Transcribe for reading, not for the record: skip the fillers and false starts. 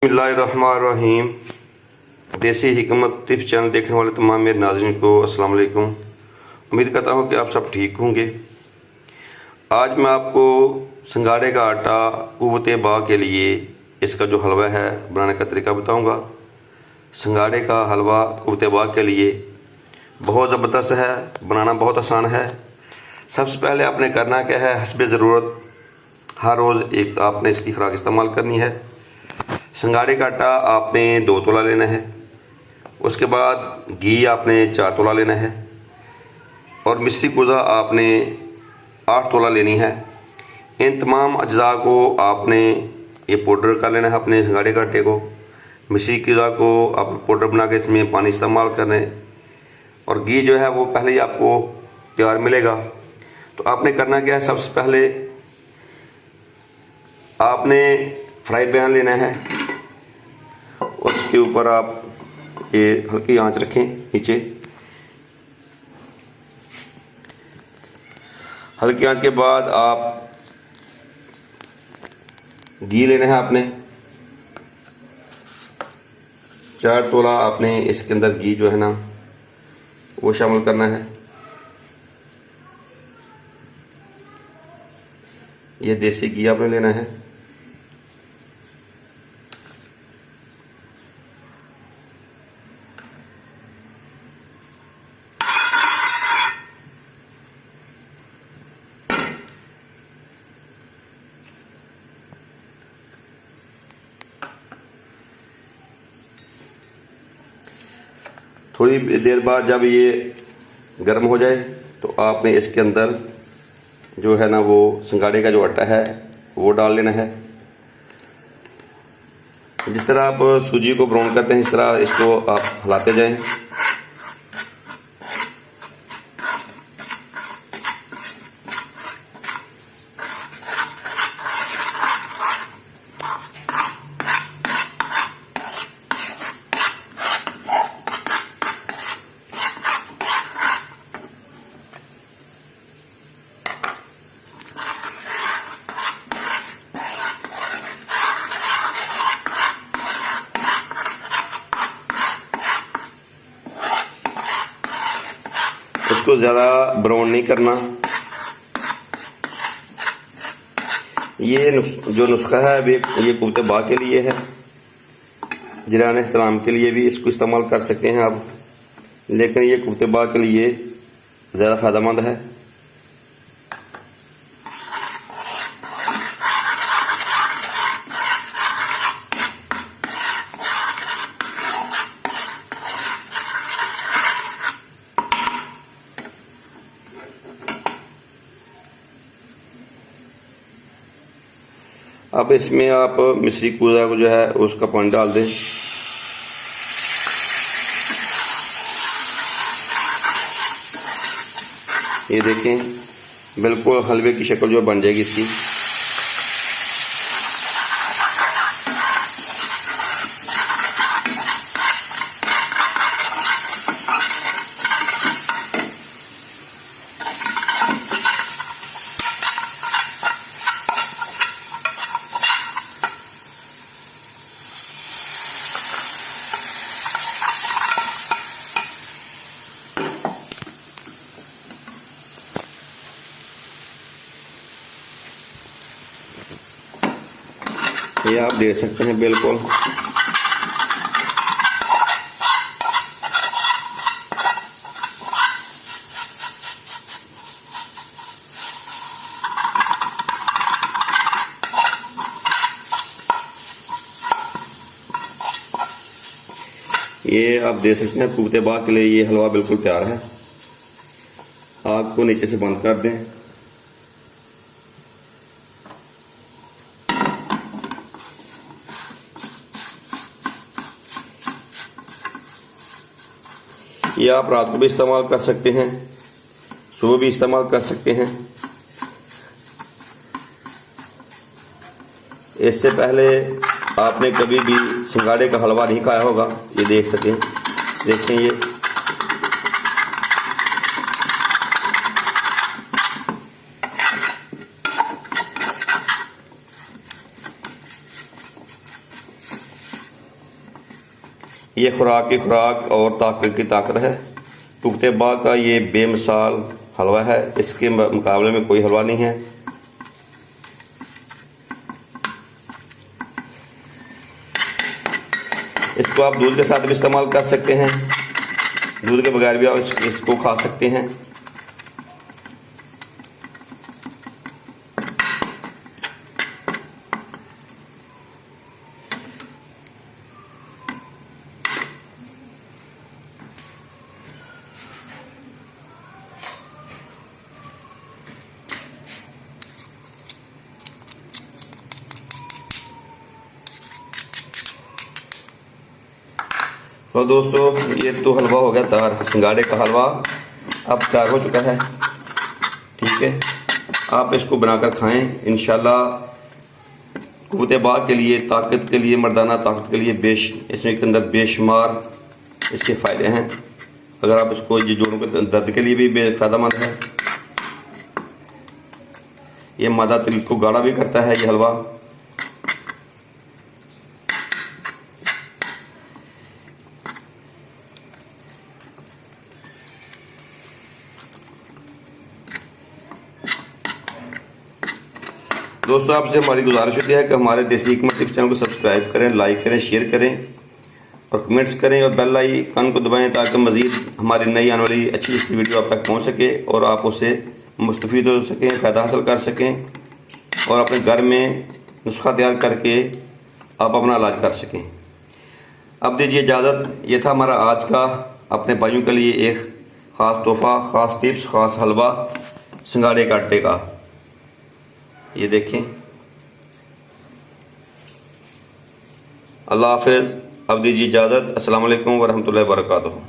बिस्मिल्लाहिर्रहमानिर्रहीम। देसी हिकमत टिप्स चैनल देखने वाले तमाम मेरे नाज़रीन को अस्सलाम वालेकुम। उम्मीद करता हूँ कि आप सब ठीक होंगे। आज मैं आपको सिंगाड़े का आटा कुव्वत बा के लिए इसका जो हलवा है बनाने का तरीका बताऊँगा। सिंगाड़े का हलवा कुव्वत बा के लिए बहुत ज़बरदस्त है, बनाना बहुत आसान है। सबसे पहले आपने करना क्या है, हस्बे ज़रूरत हर रोज़ एक आपने इसकी खुराक इस्तेमाल करनी है। सिंगाड़े का आटा आपने 2 तोला लेना है। उसके बाद घी आपने 4 तोला लेना है और मिश्री कुज़ा आपने 8 तोला लेनी है। इन तमाम अज्जा को आपने ये पाउडर कर लेना है अपने सिंगाड़े के आटे को। मिश्री कुज़ा को आप पाउडर बना के इसमें पानी इस्तेमाल कर लें और घी जो है वो पहले ही आपको तैयार मिलेगा। तो आपने करना क्या है, सबसे पहले आपने फ्राई पैन लेना है। उसके ऊपर आप ये हल्की आंच रखें नीचे। हल्की आंच के बाद आप घी लेना है आपने 4 तोला आपने इसके अंदर घी जो है ना वो शामिल करना है। ये देसी घी आपने लेना है। थोड़ी देर बाद जब ये गर्म हो जाए तो आपने इसके अंदर जो है ना वो सिंगाड़े का जो आटा है वो डाल लेना है। जिस तरह आप सूजी को ब्राउन करते हैं इस तरह इसको आप हिलाते जाएं। इसको ज़्यादा ब्राउन नहीं करना। ये जो नुस्खा है ये कुव्वत बा के लिए है। जिरान एहतराम के लिए भी इसको इस्तेमाल कर सकते हैं आप, लेकिन ये कुव्वत बा के लिए ज़्यादा फ़ायदेमंद है। अब इसमें आप मिश्री कुज़ा को जो है उसका पानी डाल दें। ये देखें बिल्कुल हलवे की शक्ल जो बन जाएगी इसकी। ये आप देख सकते हैं बिल्कुल ये आप देख सकते हैं कुव्वत बा के लिए ये हलवा बिल्कुल तैयार है। आग को नीचे से बंद कर दें। ये आप रात को भी इस्तेमाल कर सकते हैं, सुबह भी इस्तेमाल कर सकते हैं। इससे पहले आपने कभी भी सिंगाड़े का हलवा नहीं खाया होगा। ये देखें ये ये खुराक की खुराक और ताकत की ताकत है। टूटते बाग का ये बेमिसाल हलवा है, इसके मुकाबले में कोई हलवा नहीं है। इसको आप दूध के साथ भी इस्तेमाल कर सकते हैं, दूध के बगैर भी आप इसको खा सकते हैं। तो दोस्तों ये तो हलवा हो गया तैयार, सिंगाड़े का हलवा अब तैयार हो चुका है। ठीक है, आप इसको बनाकर खाएं, इंशाल्लाह क़ुव्वत बाग के लिए, ताकत के लिए, मर्दाना ताकत के लिए इसमें के अंदर बेशुमार इसके फ़ायदे हैं। अगर आप इसको, ये जोड़ों के दर्द के लिए भी फ़ायदेमंद है। ये मादा तिल को गाढ़ा भी करता है ये हलवा। दोस्तों आपसे हमारी गुजारिश होती है कि हमारे देसी हिकमत टिप्स चैनल को सब्सक्राइब करें, लाइक करें, शेयर करें और कमेंट्स करें और बेल आइकन को दबाएं ताकि मज़ीद हमारी नई आने वाली अच्छी अच्छी वीडियो आप तक पहुंच सके और आप उससे मुस्तफ़ीद हो सकें, फ़ायदा हासिल कर सकें और अपने घर में नुस्खा तैयार करके आप अपना इलाज कर सकें। अब दीजिए इजाज़त। ये था हमारा आज का अपने भाइयों के लिए एक ख़ास तोहफ़ा, ख़ास टिप्स, ख़ास हलवा सिंगाड़े के आटे का। ये देखें। अल्लाह हाफ़िज़। अब दीजिए इजाज़त। अस्सलाम वालेकुम वरहमतुल्लाहि वबरकातुहू।